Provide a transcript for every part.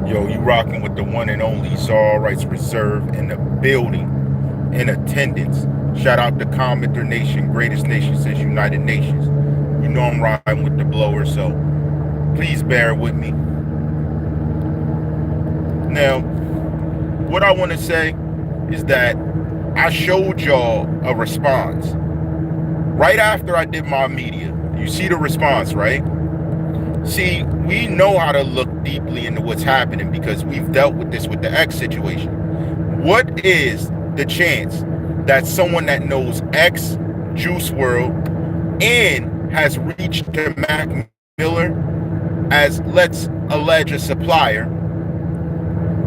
Yo, you rocking with the one and only CzarR Rights Reserve in the building, in attendance. Shout out to CommenterNation, greatest nation since United Nations. You know I'm riding with the blower, so please bear with me. Now, what I want to say is that I showed y'all a response right after I did my media. You see the response, right? See, we know how to look deeply into what's happening because we've dealt with this with the X situation. What is the chance that someone that knows X, Juice World, and has reached to Mac Miller as, let's allege, a supplier,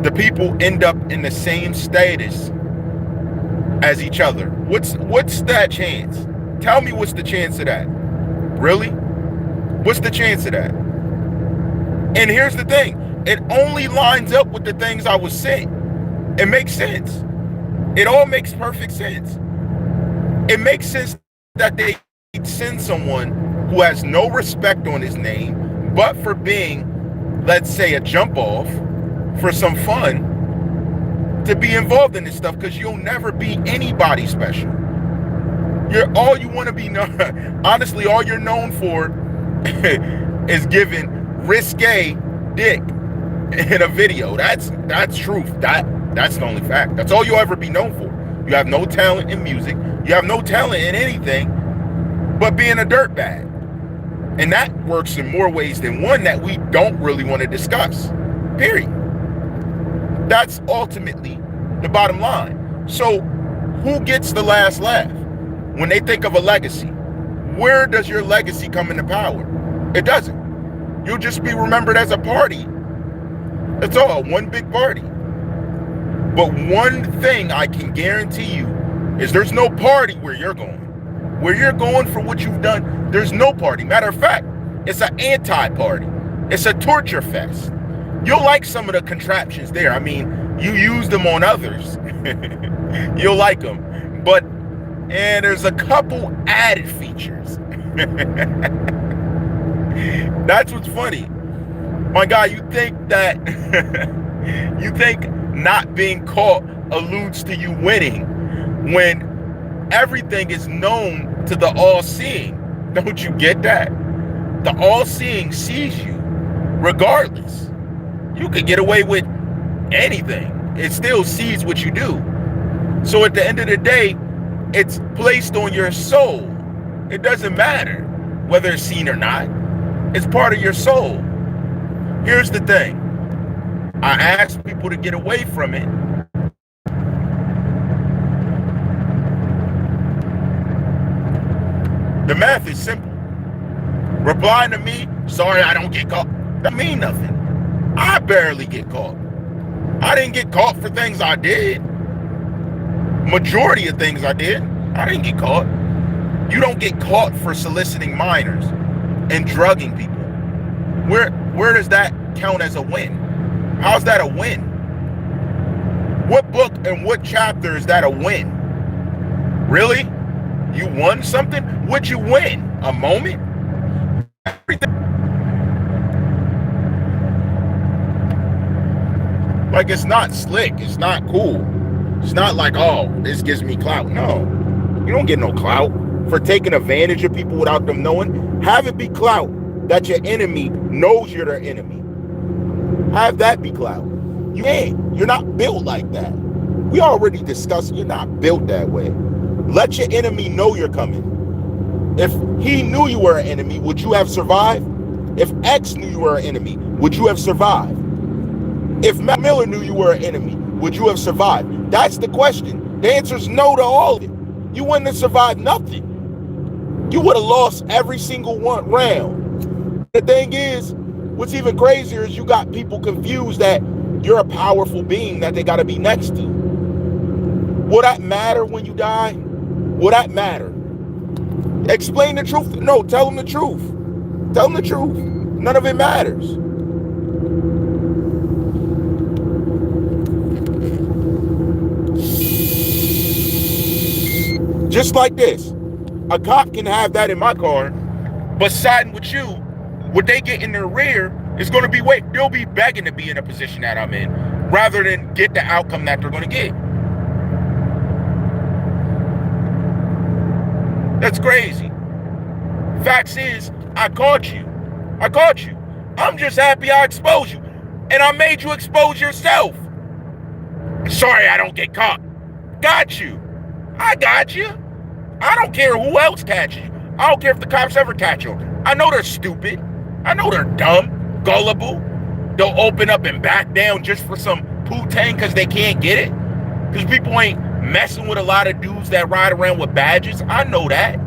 the people end up in the same status as each other? What's that chance? Tell me what's the chance of that? Really? What's the chance of that? And here's the thing. It only lines up with the things I was saying. It makes sense. It all makes perfect sense. It makes sense that they send someone who has no respect on his name, but for being, let's say, a jump off for some fun, to be involved in this stuff, because you'll never be anybody special. You're all you want to be known. Honestly, all you're known for is giving risque dick in a video. That's truth. That's the only fact. That's all you'll ever be known for. You have no talent in music. You have no talent in anything but being a dirtbag. And that works in more ways than one that we don't really want to discuss. Period. That's ultimately the bottom line. So who gets the last laugh? When they think of a legacy, where does your legacy come into power? It doesn't. You'll just be remembered as a party. That's all, one big party. But one thing I can guarantee you is there's no party where you're going. Where you're going for what you've done, there's no party. Matter of fact, it's an anti-party. It's a torture fest. You'll like some of the contraptions there. I mean, you use them on others. You'll like them. But, and there's a couple added features. That's what's funny. My guy, you think that you think not being caught alludes to you winning when everything is known to the all-seeing. Don't you get that? The all-seeing sees you regardless. You could get away with anything. It still sees what you do. So at the end of the day, it's placed on your soul. It doesn't matter whether it's seen or not. It's part of your soul. Here's the thing. I ask people to get away from it. The math is simple. Replying to me, sorry I don't get caught, that mean nothing. I barely get caught. I didn't get caught for things I did. Majority of things I did, I didn't get caught. You don't get caught for soliciting minors and drugging people. Where does that count as a win? How's that a win? What book and what chapter is that a win? Really? You won something? What'd you win? A moment? Everything. Like, it's not slick. It's not cool. It's not like, oh, this gives me clout. No, you don't get no clout for taking advantage of people without them knowing. Have it be clout that your enemy knows you're their enemy. Have that be clout. You ain't. You're not built like that. We already discussed you're not built that way. Let your enemy know you're coming. If he knew you were an enemy, would you have survived? If X knew you were an enemy, would you have survived? If Mac Miller knew you were an enemy, would you have survived? That's the question. The answer is no to all of it. You wouldn't have survived nothing. You would have lost every single one round. The thing is, what's even crazier is you got people confused that you're a powerful being that they got to be next to. Will that matter when you die? Will that matter? Explain the truth. No, tell them the truth. Tell them the truth. None of it matters. Just like this. A cop can have that in my car, but siding with you, would they get in their rear It's going to be they'll be begging to be in a position that I'm in rather than get the outcome that they're going to get. That's crazy. Facts is, I caught you. I'm just happy I exposed you. And I made you expose yourself. Sorry I don't get caught. Got you. I got you. I don't care who else catches you. I don't care if the cops ever catch you. I know they're stupid. I know they're dumb, gullible. They'll open up and back down just for some poo-tang because they can't get it. Because people ain't messing with a lot of dudes that ride around with badges. I know that.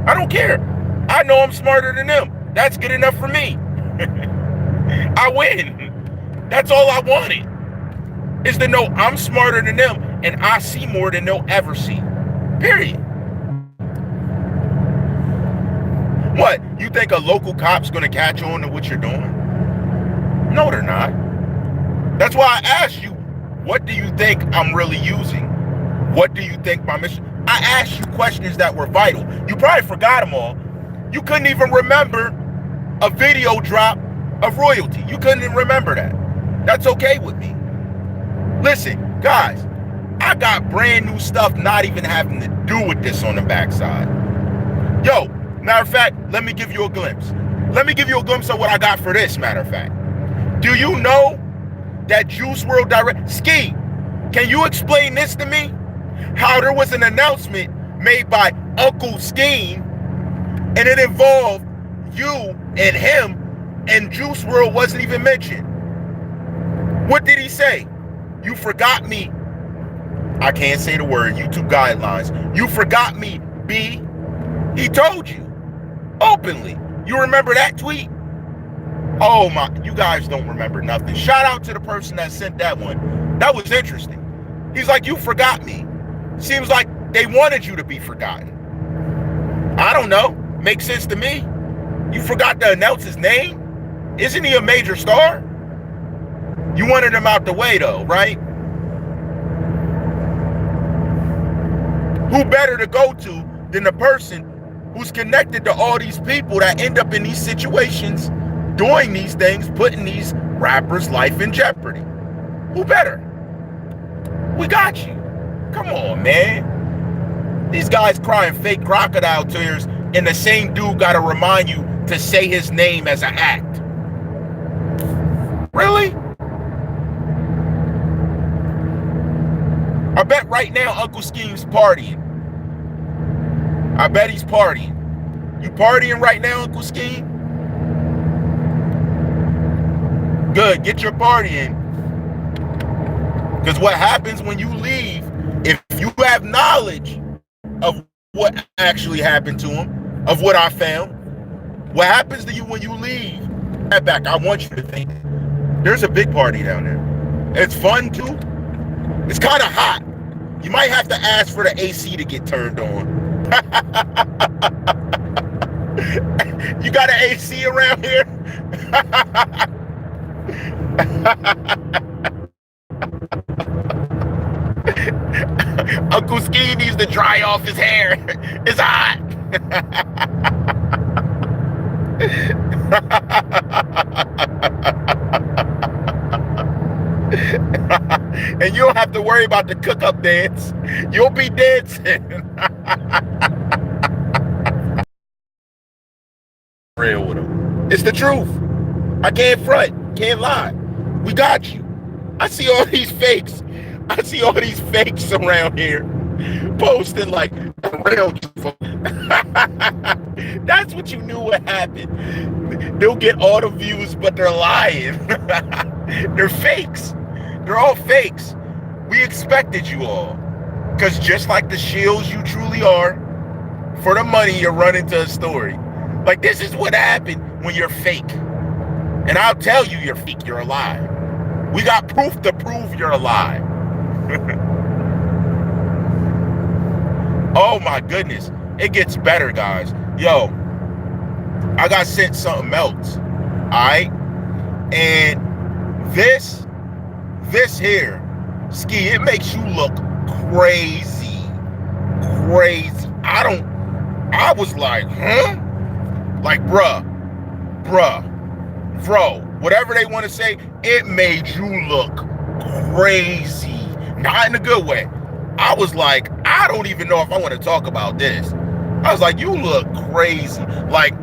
I don't care. I know I'm smarter than them. That's good enough for me. I win. That's all I wanted. Is to know I'm smarter than them and I see more than they'll ever see. Period. What? You think a local cop's gonna catch on to what you're doing? No, they're not. That's why I asked you, what do you think I'm really using? What do you think my mission? I asked you questions that were vital. You probably forgot them all. You couldn't even remember a video drop of royalty. You couldn't even remember that. That's okay with me. Listen, guys, I got brand new stuff not even having to do with this on the backside. Yo, matter of fact, let me give you a glimpse. Let me give you a glimpse of what I got for this, matter of fact. Do you know that Juice Wrld Direct... Ski, can you explain this to me? How there was an announcement made by Uncle Scheme and it involved you and him and Juice Wrld wasn't even mentioned. What did he say? You forgot me. I can't say the word, YouTube guidelines. You forgot me, B. He told you openly. You remember that tweet? Oh my, you guys don't remember nothing. Shout out to the person that sent that one. That was interesting. He's like, you forgot me. Seems like they wanted you to be forgotten. I don't know. Makes sense to me. You forgot to announce his name? Isn't he a major star? You wanted him out the way though, right? Who better to go to than the person who's connected to all these people that end up in these situations, doing these things, putting these rappers' life in jeopardy? Who better? We got you. Come on, man. These guys crying fake crocodile tears and the same dude got to remind you to say his name as an act. Really? I bet right now Uncle Scheme's partying. I bet he's partying. You partying right now, Uncle Scheme? Good, get your party in. Because what happens when you leave, if you have knowledge of what actually happened to him, of what I found, what happens to you when you leave? Back, I want you to think there's a big party down there. It's fun too. It's kind of hot. You might have to ask for the AC to get turned on. You got an AC around here? Uncle Ski needs to dry off his hair. It's hot. And you don't have to worry about the cook-up dance. You'll be dancing. Real with him. It's the truth. I can't front, can't lie. We got you. I see all these fakes. I see all these fakes around here posting like real. That's what you knew would happen. They'll get all the views, but they're lying. They're fakes. They're all fakes. We expected you all. Because just like the shields you truly are, for the money you run into a story. Like this is what happened when you're fake. And I'll tell you you're fake, you're a lie. We got proof to prove you're a lie. Oh my goodness. It gets better, guys. Yo, I got sent something else. Alright? And this here, Ski, it makes you look crazy. Crazy. I was like, huh? Like, bro, whatever they want to say, it made you look crazy. Not in a good way. I was like, I don't even know if I want to talk about this. I was like, you look crazy. Like,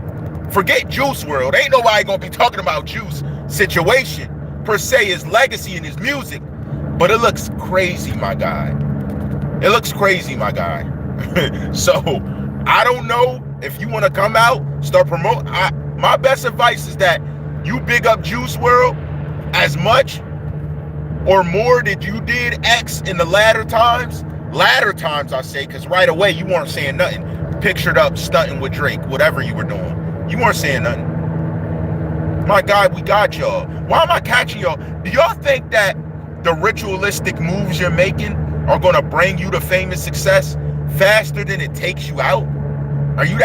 forget Juice Wrld. Ain't nobody gonna be talking about Juice situation per se, his legacy and his music. But it looks crazy, my guy. It looks crazy, my guy. So I don't know if you want to come out, start promote. My best advice is that you big up Juice Wrld as much or more than you did X in the latter times. Latter times, I say, because right away you weren't saying nothing. Pictured up stunting with Drake, whatever you were doing. You weren't saying nothing. My God, we got y'all. Why am I catching y'all? Do y'all think that the ritualistic moves you're making are going to bring you to famous success faster than it takes you out? Are you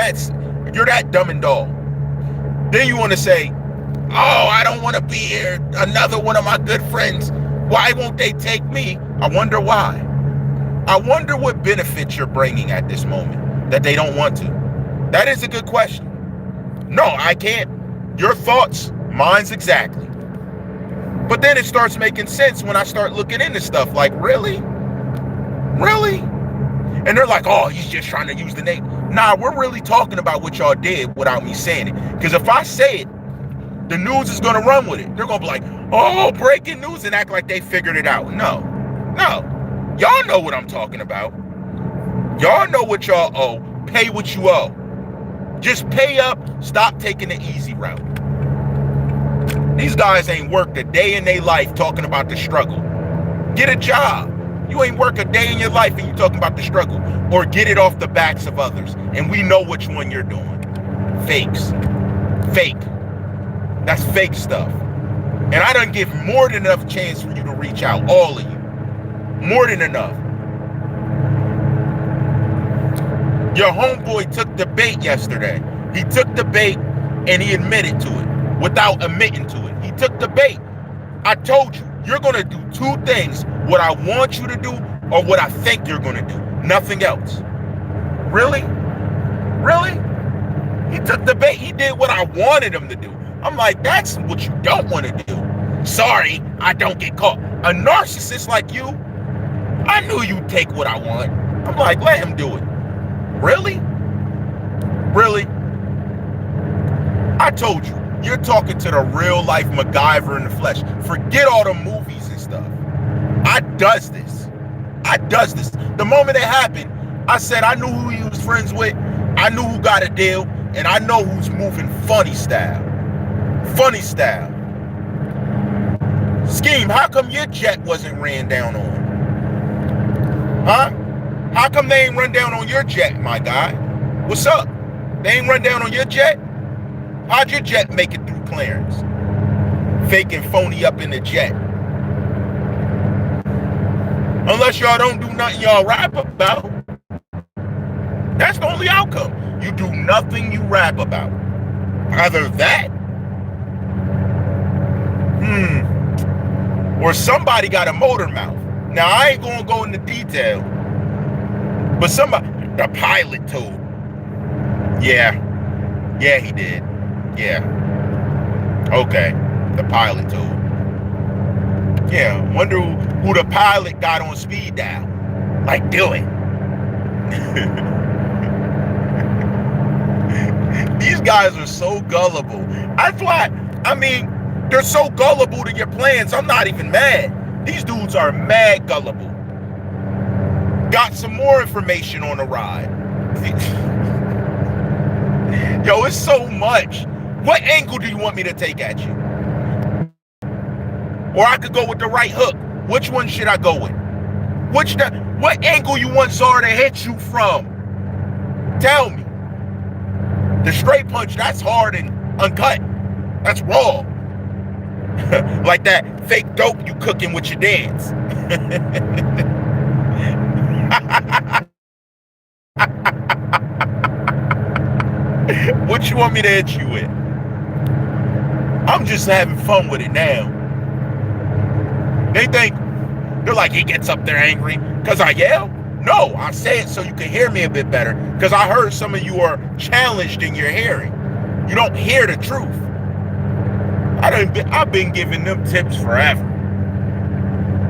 you're that dumb and dull? Then you want to say, oh, I don't want to be here. Another one of my good friends. Why won't they take me? I wonder why. I wonder what benefits you're bringing at this moment that they don't want to. That is a good question. No, I can't. Your thoughts, mine's exactly. But then it starts making sense when I start looking into stuff like, really? Really? And they're like, oh, he's just trying to use the name. Nah, we're really talking about what y'all did without me saying it. Because if I say it, the news is going to run with it. They're going to be like, oh, breaking news, and act like they figured it out. No. Y'all know what I'm talking about. Y'all know what y'all owe. Pay what you owe. Just pay up. Stop taking the easy route. These guys ain't worked a day in their life talking about the struggle. Get a job. You ain't work a day in your life and you talking about the struggle. Or get it off the backs of others. And we know which one you're doing. Fakes. Fake. That's fake stuff. And I done give more than enough chance for you to reach out. All of you. More than enough. Your homeboy took the bait yesterday. He took the bait and he admitted to it without admitting to it. He took the bait. I told you, you're going to do two things. What I want you to do or what I think you're going to do. Nothing else. Really? Really? He took the bait. He did what I wanted him to do. I'm like, that's what you don't want to do. Sorry, I don't get caught. A narcissist like you, I knew you'd take what I want. I'm like, let him do it. Really? Really? I told you, you're talking to the real life MacGyver in the flesh. Forget all the movies and stuff. I does this. The moment it happened, I said I knew who he was friends with. I knew who got a deal. And I know who's moving funny style. Funny style. Scheme, how come your jet wasn't ran down on? Huh? How come they ain't run down on your jet, my guy? What's up? They ain't run down on your jet? How'd your jet make it through clearance? Fake and phony up in the jet. Unless y'all don't do nothing y'all rap about. That's the only outcome. You do nothing you rap about. Either that, or somebody got a motor mouth. Now, I ain't gonna go into detail, but somebody, the pilot told. Yeah, he did. Yeah. Okay, the pilot told. Yeah, wonder who the pilot got on speed dial. Like, do it. These guys are so gullible. That's why, they're so gullible to your plans. I'm not even mad. These dudes are mad gullible. Got some more information on the ride. Yo, it's so much. What angle do you want me to take at you? Or I could go with the right hook. Which one should I go with? What angle you want TheCzarr to hit you from? Tell me. The straight punch, that's hard and uncut. That's raw. Like that fake dope you cooking with your dance. What you want me to hit you with? I'm just having fun with it now. They're like, he gets up there angry because I yell. No, I say it so you can hear me a bit better because I heard some of you are challenged in your hearing. You don't hear the truth. I've been giving them tips forever.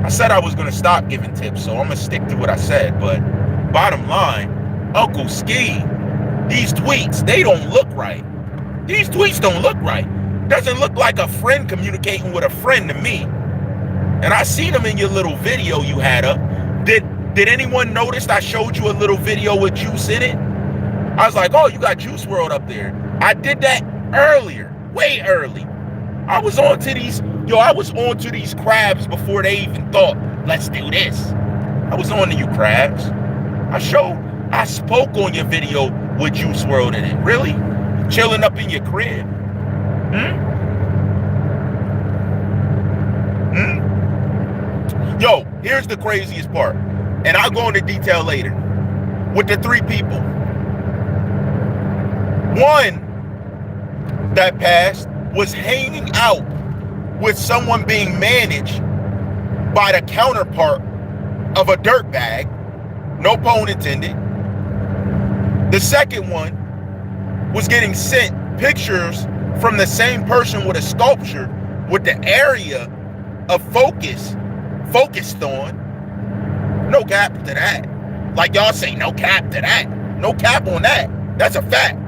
I said I was gonna stop giving tips, so I'm gonna stick to what I said. But bottom line, Uncle Ski, these tweets, they don't look right. These tweets don't look right. Doesn't look like a friend communicating with a friend to me. And I seen them in your little video you had up. Did anyone notice I showed you a little video with Juice in it? I was like, oh, you got Juice Wrld up there. I did that earlier, way early. I was on to these crabs before they even thought, let's do this. I was on to you crabs. I spoke on your video with Juice Wrld in it. Really? Chilling up in your crib? Yo, here's the craziest part. And I'll go into detail later. With the 3 people. One that passed was hanging out with someone being managed by the counterpart of a dirtbag. No pun intended. The second one was getting sent pictures from the same person with a sculpture with the area of focused on. No cap to that. Like y'all say, no cap to that. No cap on that. That's a fact.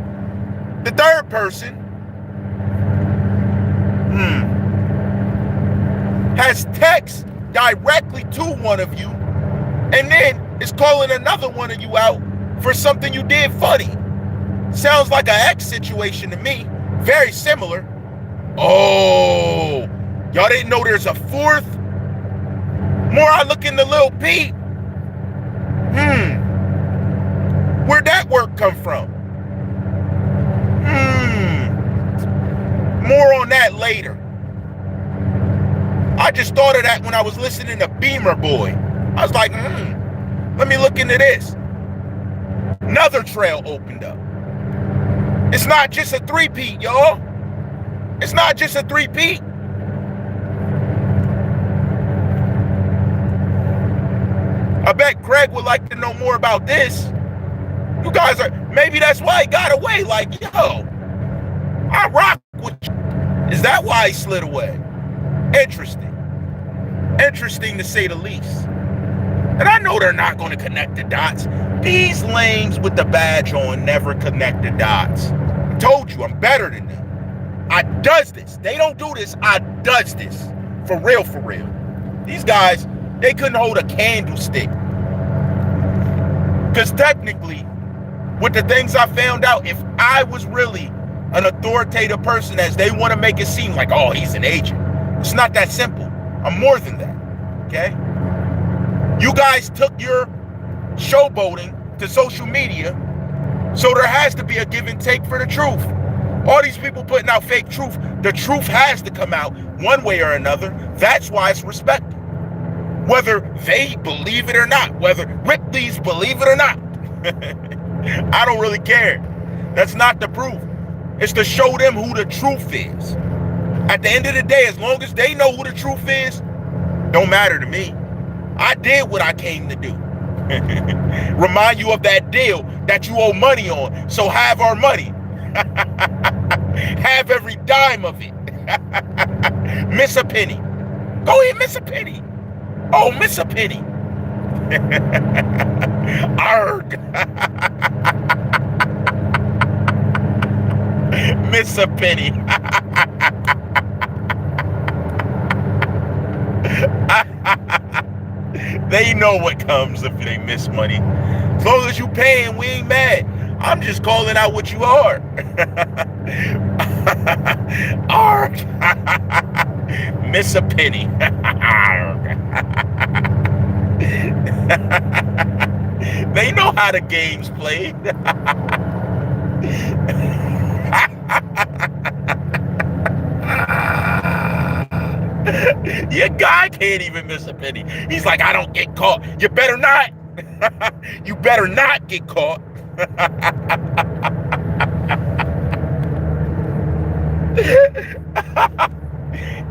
The third person has text directly to one of you and then is calling another one of you out for something you did funny. Sounds like an ex situation to me. Very similar. Oh, y'all didn't know there's a fourth? More I look into Lil Pete. Where'd that work come from? More on that later. I just thought of that when I was listening to Beamer Boy. I was like, let me look into this. Another trail opened up. It's not just a three-peat, y'all. It's not just a three-peat. I bet Craig would like to know more about this. You guys are, maybe that's why he got away. Like, yo, I rock with you. Is that why he slid away? Interesting. Interesting to say the least. And I know they're not going to connect the dots. These lames with the badge on never connect the dots. I told you, I'm better than them. I does this. They don't do this. I does this. For real, for real. These guys, they couldn't hold a candlestick. Because technically, with the things I found out, if I was really an authoritative person as they want to make it seem like, oh, he's an agent. It's not that simple. I'm more than that, okay? You guys took your showboating to social media, so there has to be a give and take for the truth. All these people putting out fake truth, the truth has to come out one way or another. That's why it's respected. Whether they believe it or not, whether Ripley's believe it or not, I don't really care. That's not the proof. It's to show them who the truth is. At the end of the day, as long as they know who the truth is, don't matter to me. I did what I came to do. Remind you of that deal that you owe money on. So have our money. Have every dime of it. Miss a penny. Go ahead, miss a penny. Oh, miss a penny. Arg. Miss a penny. They know what comes if they miss money. As long as you paying, we ain't mad. I'm just calling out what you are. Arg. Miss a penny. They know how the game's played. Your guy can't even miss a penny. He's like, I don't get caught. You better not. You better not get caught.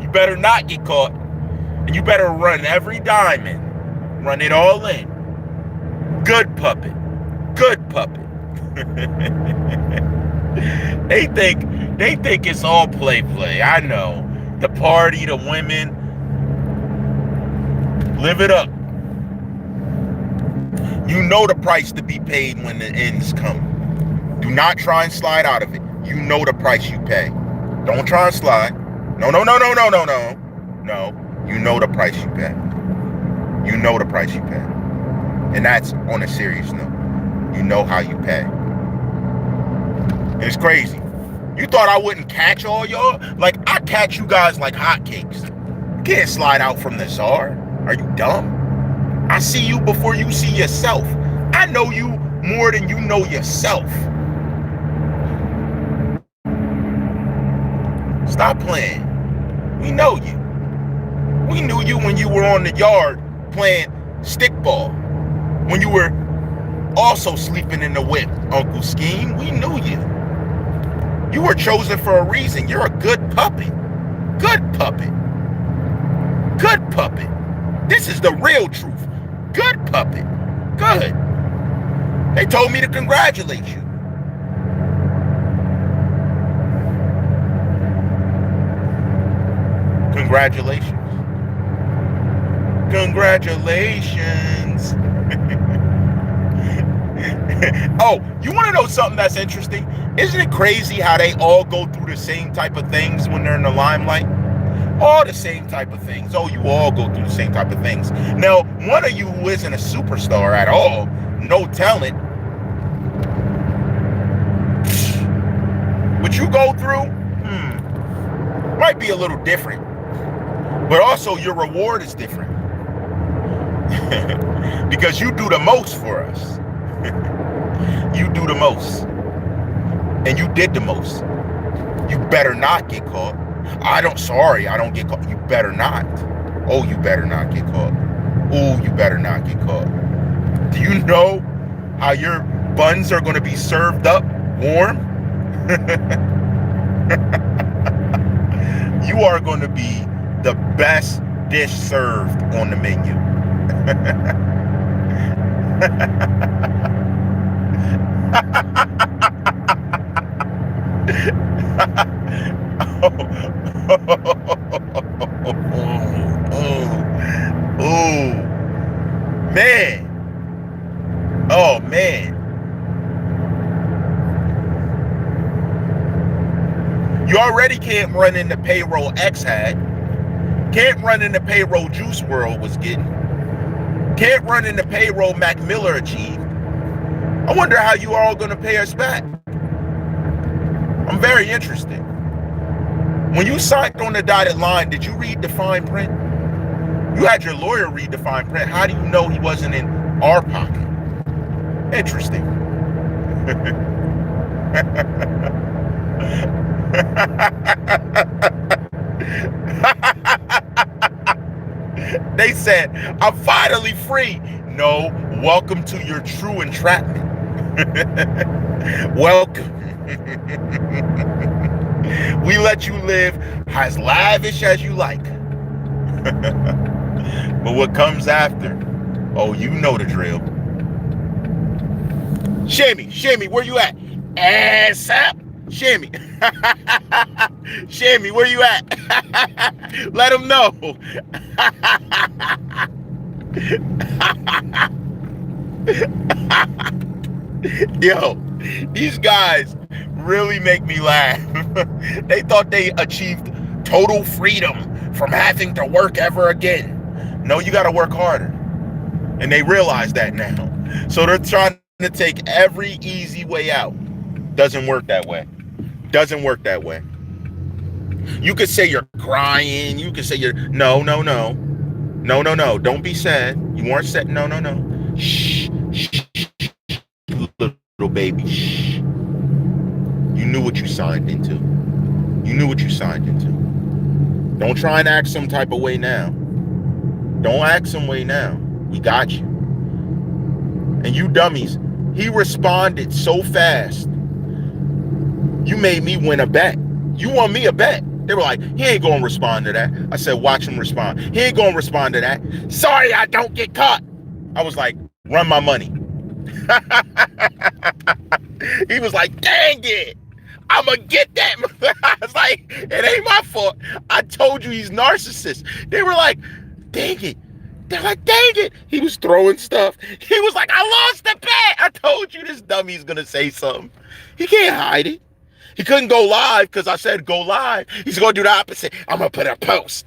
You better not get caught. And you better run every diamond. Run it all in. Good puppet. Good puppet. They think it's all play. I know. the party, the women. Live it up. You know the price to be paid when the ends come. Do not try and slide out of it. You know the price you pay. Don't try and slide. No. No. You know the price you pay. You know the price you pay. And that's on a serious note. You know how you pay. And it's crazy. You thought I wouldn't catch all y'all? Like, I catch you guys like hotcakes. You can't slide out from the Czar. Are you dumb? I see you before you see yourself. I know you more than you know yourself. Stop playing. We know you. We knew you when you were on the yard playing stickball. When you were also sleeping in the whip, Uncle Scheme. We knew you. You were chosen for a reason. You're a good puppet. Good puppet. Good puppet. This is the real truth. Good puppet. Good. They told me to congratulate you. Congratulations. Congratulations. Oh, you want to know something that's interesting? Isn't it crazy how they all go through the same type of things when they're in the limelight? All the same type of things. Oh, you all go through the same type of things. Now, one of you who isn't a superstar at all, no talent, what you go through, might be a little different. But also your reward is different. Because you do the most for us. You do the most. And you did the most. You better not get caught. I don't get caught. You better not. Oh, you better not get caught. Oh, you better not get caught. Do you know how your buns are going to be served up warm? You are going to be the best dish served on the menu. Man. Oh, man. You already can't run in the payroll X had. Can't run in the payroll Juice Wrld was getting. Can't run in the payroll Mac Miller achieved. I wonder how you are all going to pay us back. I'm very interested. When you signed on the dotted line, did you read the fine print? You had your lawyer read the fine print. How do you know he wasn't in our pocket? Interesting. They said, I'm finally free. No, welcome to your true entrapment. Welcome. We let you live as lavish as you like. But what comes after? Oh, you know the drill. Shimmy, where you at? Ass up. Shimmy. Shimmy, where you at? Let them know. Yo, these guys really make me laugh. They thought they achieved total freedom from having to work ever again. No, you got to work harder. And they realize that now. So they're trying to take every easy way out. Doesn't work that way. Doesn't work that way. You could say you're crying. You could say you're... No. Don't be sad. You weren't sad. No. Shh. Little baby. Shh. You knew what you signed into. Don't try and act some type of way now. Don't act some way now. We got you. And you dummies, he responded so fast. You made me win a bet. You won me a bet. They were like, he ain't gonna respond to that. I said, watch him respond. He ain't gonna respond to that. Sorry, I don't get caught. I was like, run my money. He was like, dang it. I'ma get that. I was like, it ain't my fault. I told you he's narcissist. They were like, dang it. They're like, dang it. He was throwing stuff. He was like, I lost the bet. I told you this dummy's gonna say something. He can't hide it. He couldn't go live because I said go live. He's gonna do the opposite. I'm gonna put a post.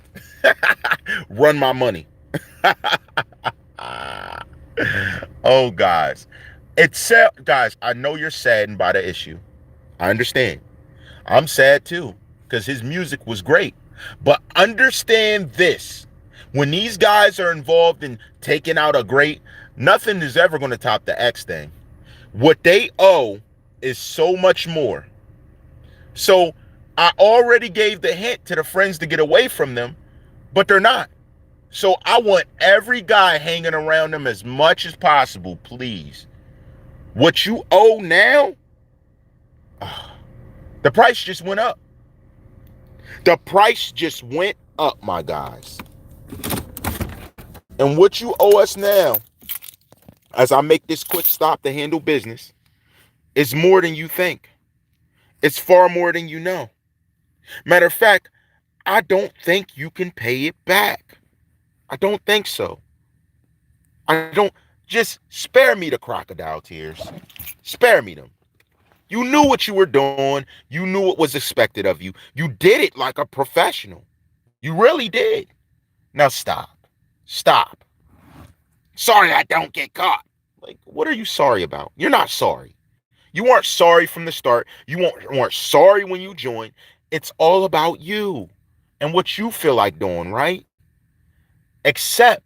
Run my money. Oh, guys. Guys, I know you're saddened by the issue. I understand. I'm sad too, because his music was great. But understand this. When these guys are involved in taking out a great, nothing is ever going to top the X thing. What they owe is so much more. So I already gave the hint to the friends to get away from them, but they're not. So I want every guy hanging around them as much as possible, please. What you owe now, the price just went up. The price just went up, my guys. And what you owe us now, as I make this quick stop to handle business, is more than you think. It's far more than you know. Matter of fact, I don't think you can pay it back. I don't think so. Just spare me the crocodile tears. Spare me them. You knew what you were doing. You knew what was expected of you. You did it like a professional. You really did. Now stop. Stop. Sorry I don't get caught. Like, what are you sorry about? You're not sorry. You weren't sorry from the start. You weren't sorry when you joined. It's all about you and what you feel like doing, right? Except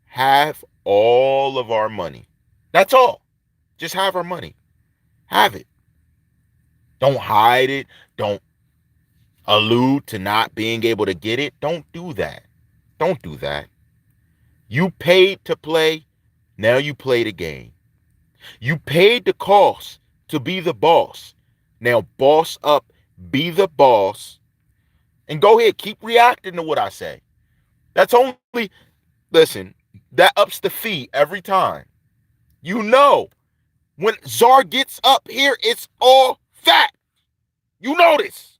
have all of our money. That's all. Just have our money. Have it. Don't hide it. Don't allude to not being able to get it. Don't do that. Don't do that. You paid to play. Now you play the game. You paid the cost to be the boss. Now boss up, be the boss, and go ahead, keep reacting to what I say. That's only, listen, that ups the fee every time. You know, when TheCzarr gets up here, it's all fact. You know this.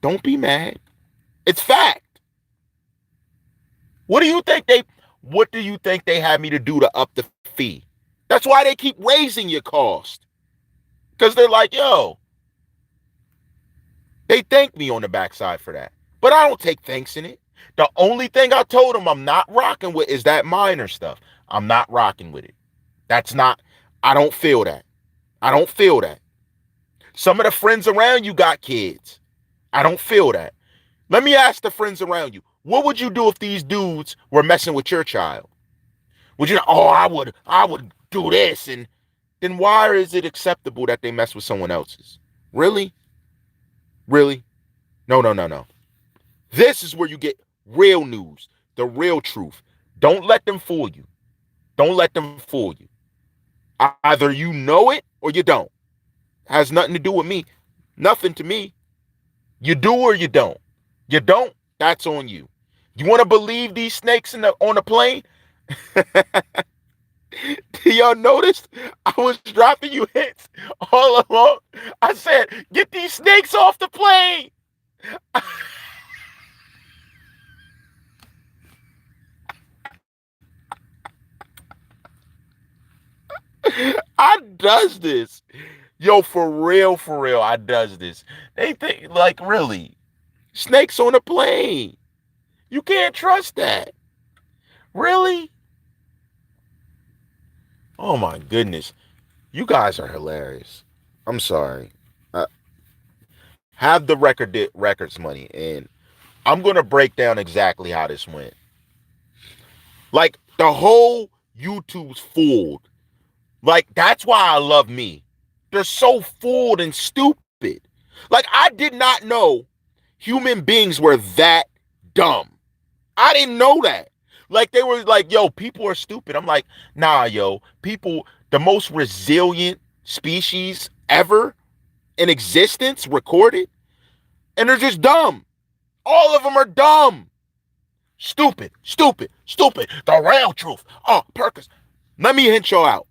Don't be mad. It's fact. What do you think they had me to do to up the fee? That's why they keep raising your cost. Because they're like, yo, they thank me on the backside for that. But I don't take thanks in it. The only thing I told them I'm not rocking with is that minor stuff. I'm not rocking with it. That's not, I don't feel that. I don't feel that. Some of the friends around you got kids. I don't feel that. Let me ask the friends around you, what would you do if these dudes were messing with your child? Would you, oh, I would do this, and then why is it acceptable that they mess with someone else's? Really? Really? No. This is where you get real news, the real truth. Don't let them fool you. Don't let them fool you. Either you know it or you don't. It has nothing to do with me. Nothing to me. You do or you don't. You don't, that's on you. You want to believe these snakes on the plane? Y'all noticed I was dropping you hits all along. I said, get these snakes off the plane. I does this. Yo, for real, I does this. They think, like, really, snakes on a plane. You can't trust that. Really? Oh my goodness. You guys are hilarious. I'm sorry. Have the records money, and I'm going to break down exactly how this went. Like, the whole YouTube's fooled. Like, that's why I love me. They're so fooled and stupid. Like, I did not know human beings were that dumb. I didn't know that. Like, they were like, yo, people are stupid. I'm like, nah, yo, people, the most resilient species ever in existence recorded, and they're just dumb. All of them are dumb. Stupid. The real truth. Oh, Perkins. Let me hint y'all out.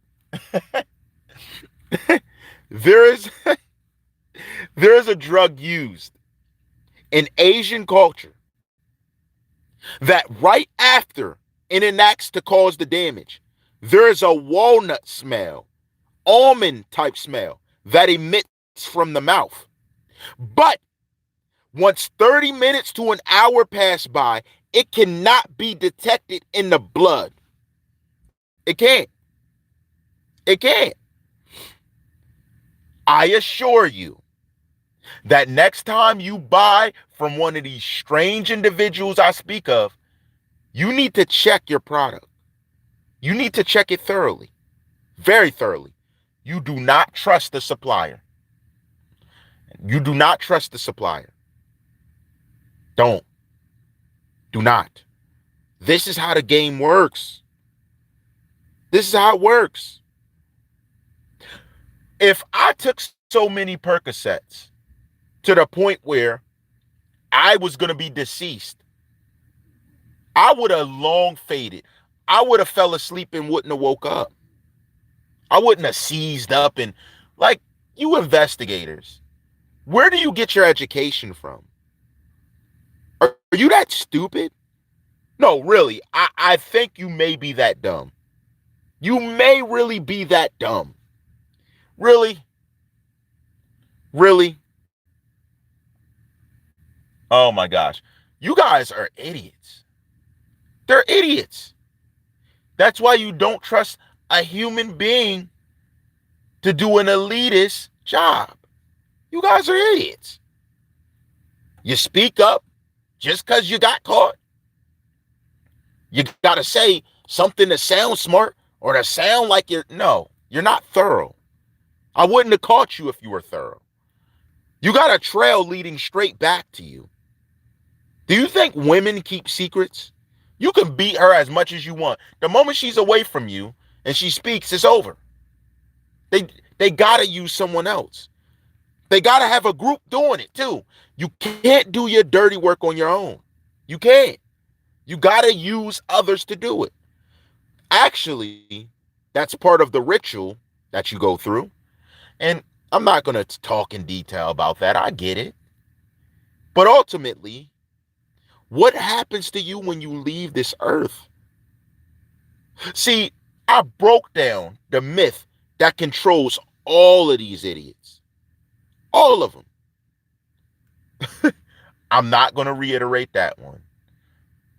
There's a drug used in Asian culture that right after it enacts to cause the damage, there's a walnut smell, almond type smell that emits from the mouth. But once 30 minutes to an hour pass by, it cannot be detected in the blood. It can't. It can't. I assure you that next time you buy from one of these strange individuals I speak of, you need to check your product. You need to check it thoroughly, very thoroughly. You do not trust the supplier. You do not trust the supplier. Don't. Do not. This is how the game works. This is how it works. If I took so many Percocets to the point where I was going to be deceased, I would have long faded. I would have fell asleep and wouldn't have woke up. I wouldn't have seized up and, like, you investigators, where do you get your education from? Are you that stupid? No, really, I think you may be that dumb. You may really be that dumb. Really? Really? Oh my gosh. You guys are idiots. They're idiots. That's why you don't trust a human being to do an elitist job. You guys are idiots. You speak up just because you got caught. You got to say something to sound smart or to sound like you're not thorough. I wouldn't have caught you if you were thorough. You got a trail leading straight back to you. Do you think women keep secrets? You can beat her as much as you want. The moment she's away from you and she speaks, it's over. They got to use someone else. They got to have a group doing it too. You can't do your dirty work on your own. You can't. You got to use others to do it. Actually, that's part of the ritual that you go through. And I'm not going to talk in detail about that. I get it. But ultimately, what happens to you when you leave this earth? See, I broke down the myth that controls all of these idiots. All of them. I'm not going to reiterate that one.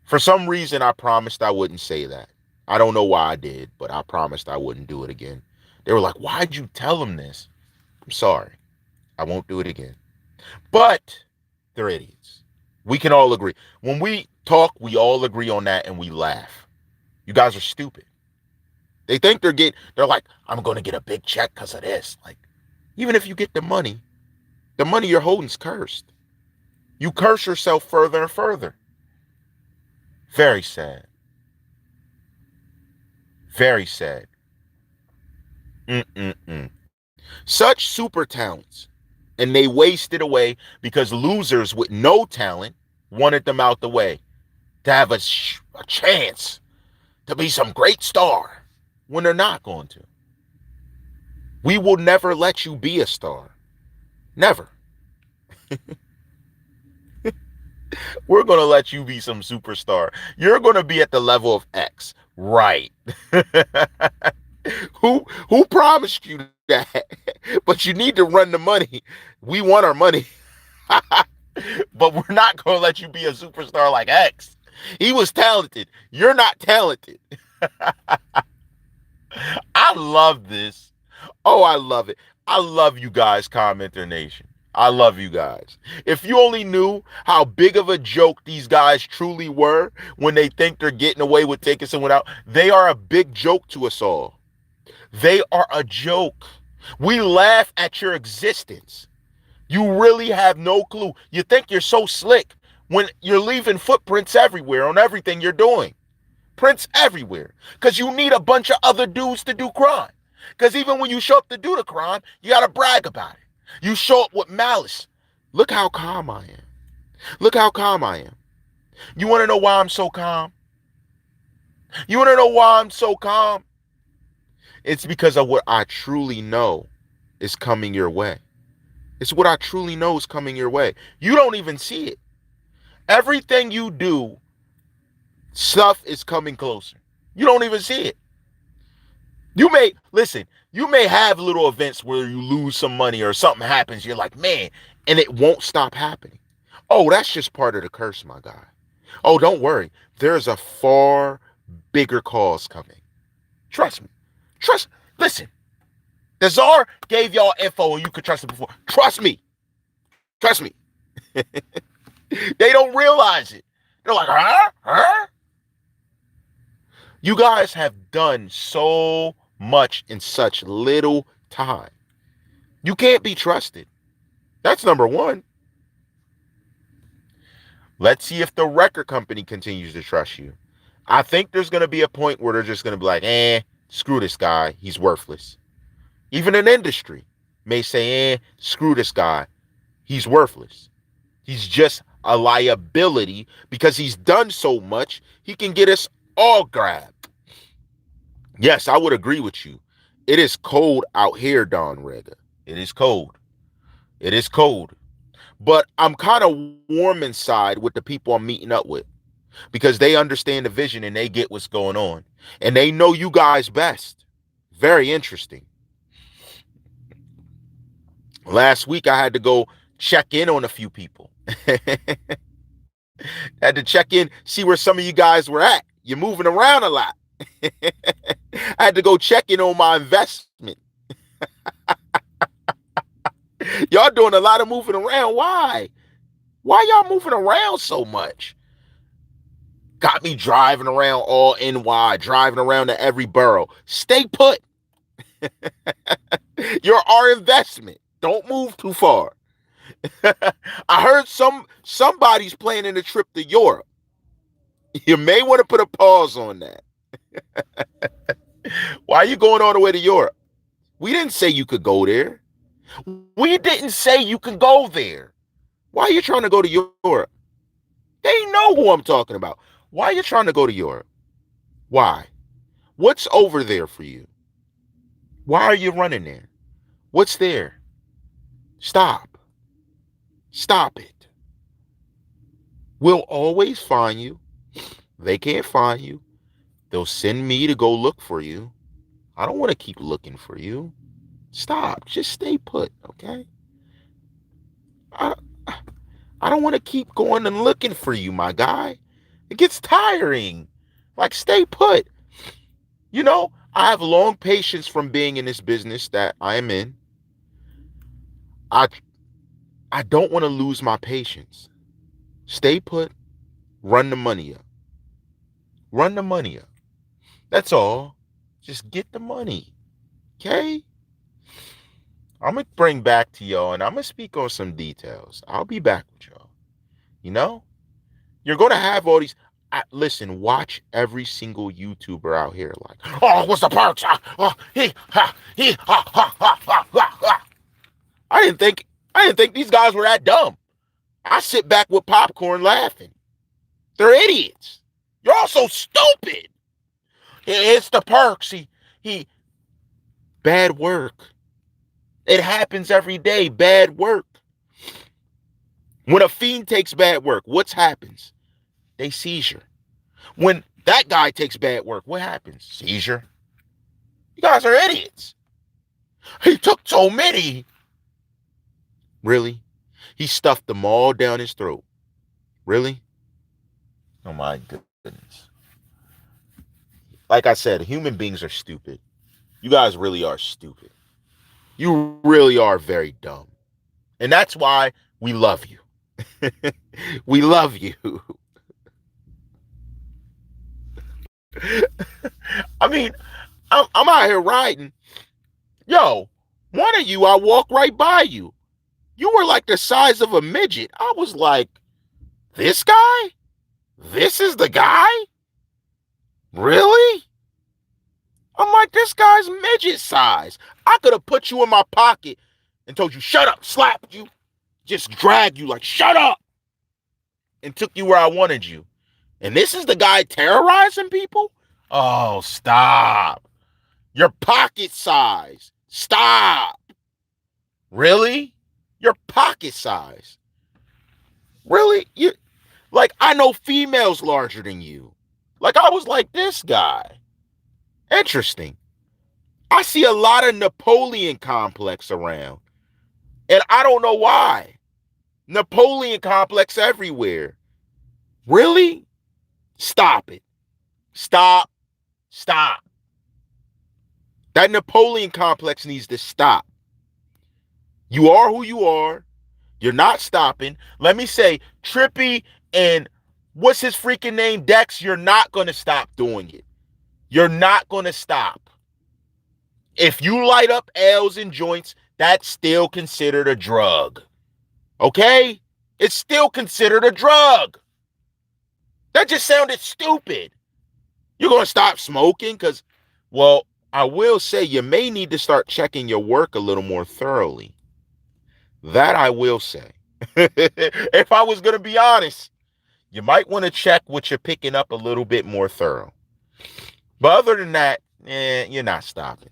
For some reason, I promised I wouldn't say that. I don't know why I did, but I promised I wouldn't do it again. They were like, why'd you tell them this? I'm sorry. I won't do it again. But they're idiots. We can all agree. When we talk, we all agree on that and we laugh. You guys are stupid. They think they're like, I'm going to get a big check because of this. Like, even if you get the money you're holding is cursed. You curse yourself further and further. Very sad. Very sad. Such super talents, and they wasted away because losers with no talent wanted them out the way to have a chance to be some great star when they're not going to. We will never let you be a star. Never. We're going to let you be some superstar. You're going to be at the level of X. Right. Who promised you that? But you need to run the money. We want our money. But we're not going to let you be a superstar like X. He was talented. You're not talented. I love this. Oh, I love it. I love you guys, CommenterNation. I love you guys. If you only knew how big of a joke these guys truly were when they think they're getting away with taking someone out, they are a big joke to us all. They are a joke. We laugh at your existence. You really have no clue. You think you're so slick when you're leaving footprints everywhere on everything you're doing. Prints everywhere. Because you need a bunch of other dudes to do crime. Because even when you show up to do the crime, you got to brag about it. You show up with malice. Look how calm I am. Look how calm I am. You want to know why I'm so calm? You want to know why I'm so calm? It's because of what I truly know is coming your way. It's what I truly know is coming your way. You don't even see it. Everything you do, stuff is coming closer. You don't even see it. You may have little events where you lose some money or something happens. You're like, man, and it won't stop happening. Oh, that's just part of the curse, my guy. Oh, don't worry. There's a far bigger cause coming. Trust me. Trust. Listen, TheCzarr gave y'all info and you could trust it before. Trust me. Trust me. They don't realize it. They're like, huh? Huh? You guys have done so much in such little time. You can't be trusted. That's number one. Let's see if the record company continues to trust you. I think there's going to be a point where they're just going to be like, screw this guy. He's worthless. Even an industry may say, screw this guy. He's worthless. He's just a liability because he's done so much. He can get us all grabbed. Yes, I would agree with you. It is cold out here, Don Rega. It is cold. It is cold. But I'm kind of warm inside with the people I'm meeting up with because they understand the vision and they get what's going on. And they know you guys best. Very interesting. Last week, I had to go check in on a few people. Had to check in, see where some of you guys were at. You're moving around a lot. I had to go check in on my investment. Y'all doing a lot of moving around. Why? Why y'all moving around so much? Got me driving around all NY, driving around to every borough. Stay put. You're our investment. Don't move too far. I heard somebody's planning a trip to Europe. You may want to put a pause on that. Why are you going all the way to Europe? We didn't say you could go there. We didn't say you can go there. Why are you trying to go to Europe? They know who I'm talking about. Why are you trying to go to Europe? Why? What's over there for you? Why are you running there? What's there? Stop. Stop it. We'll always find you. They can't find you. They'll send me to go look for you. I don't want to keep looking for you. Stop. Just stay put, okay? I don't want to keep going and looking for you, my guy. It gets tiring. Like, stay put. You know, I have long patience from being in this business that I am in. I don't want to lose my patience. Stay put. Run the money up. Run the money up. That's all. Just get the money. Okay? I'm going to bring back to y'all and I'm going to speak on some details. I'll be back with y'all. You know? You're going to have all these. Listen, watch every single YouTuber out here like, oh, what's the perks? I didn't think these guys were that dumb. I sit back with popcorn laughing. They're idiots. You're all so stupid. It's the perks. He bad work. It happens every day. Bad work. When a fiend takes bad work, what happens? They seizure. When that guy takes bad work, what happens? Seizure. You guys are idiots. He took so many. Really? He stuffed them all down his throat. Really? Oh my goodness. Like I said, human beings are stupid. You guys really are stupid. You really are very dumb. And that's why we love you. We love you. I mean, I'm out here riding. Yo, one of you, I walk right by you. You were like the size of a midget. I was like, this guy? This is the guy? Really? I'm like, this guy's midget size. I could have put you in my pocket and told you, shut up, slapped you, just dragged you like, shut up, and took you where I wanted you. And this is the guy terrorizing people? Oh, stop. Your pocket size. Stop. Really? Your pocket size. Really? You like I know females larger than you. Like I was like this guy. Interesting. I see a lot of Napoleon complex around. And I don't know why. Napoleon complex everywhere. Really? Stop it. Stop. Stop. That Napoleon complex needs to stop. You are who you are. You're not stopping. Let me say, Trippy and what's his freaking name, Dex, you're not going to stop doing it. You're not going to stop. If you light up L's and joints, that's still considered a drug. Okay? It's still considered a drug. That just sounded stupid. You're going to stop smoking? Because, well, I will say you may need to start checking your work a little more thoroughly. That I will say. If I was going to be honest, you might want to check what you're picking up a little bit more thorough. But other than that, you're not stopping.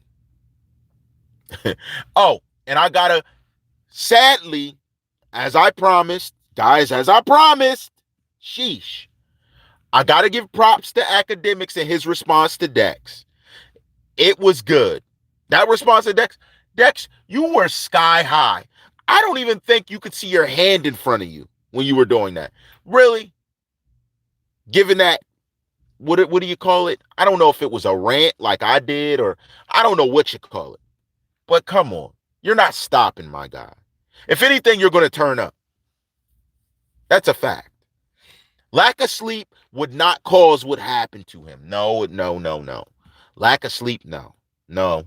Oh, and I got to, sadly, as I promised, guys, as I promised, sheesh, I got to give props to Academics and his response to Dex. It was good. That response to Dex, you were sky high. I don't even think you could see your hand in front of you when you were doing that. Really? Given that, what do you call it? I don't know if it was a rant like I did, or I don't know what you call it. But come on. You're not stopping, my guy. If anything, you're going to turn up. That's a fact. Lack of sleep would not cause what happened to him. No. Lack of sleep, no. No.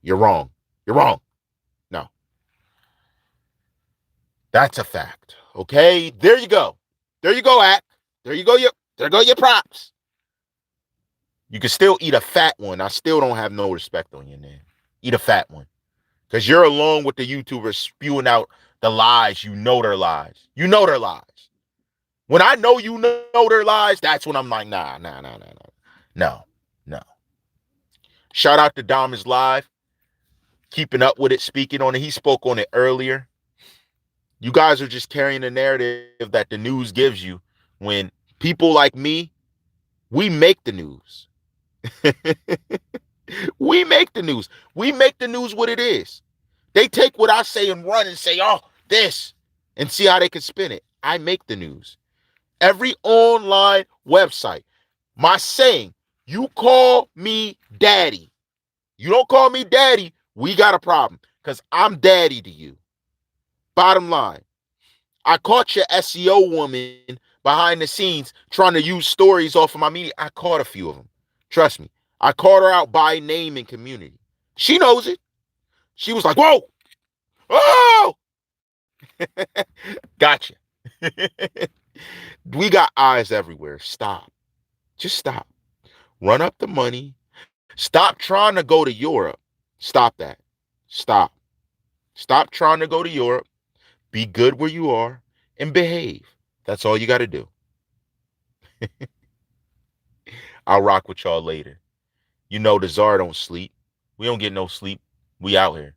You're wrong. No. That's a fact. Okay? There you go. Ack. There go your props. You can still eat a fat one. I still don't have no respect on your name. Eat a fat one. Because you're along with the YouTubers spewing out the lies. You know they're lies. When I know you know their lies, that's when I'm like, nah. No. Shout out to Dom is Live. Keeping up with it, speaking on it. He spoke on it earlier. You guys are just carrying the narrative that the news gives you when people like me, we make the news. We make the news. We make the news what it is. They take what I say and run and say, oh, this, and see how they can spin it. I make the news. Every online website, my saying, you call me daddy. You don't call me daddy, we got a problem, because I'm daddy to you. Bottom line, I caught your SEO woman behind the scenes trying to use stories off of my media. I caught a few of them. Trust me. I called her out by name and community. She knows it. She was like, whoa. Oh! Gotcha. We got eyes everywhere. Stop. Just stop. Run up the money. Stop trying to go to Europe. Stop that. Stop. Stop trying to go to Europe. Be good where you are and behave. That's all you got to do. I'll rock with y'all later. You know TheCzarr don't sleep. We don't get no sleep. We out here.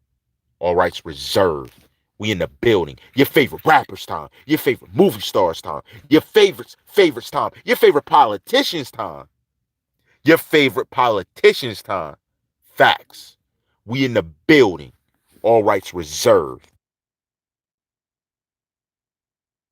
All rights reserved. We in the building. Your favorite rappers time. Your favorite movie stars time. Your favorites time. Your favorite politicians time. Your favorite politicians time. Facts. We in the building. All rights reserved.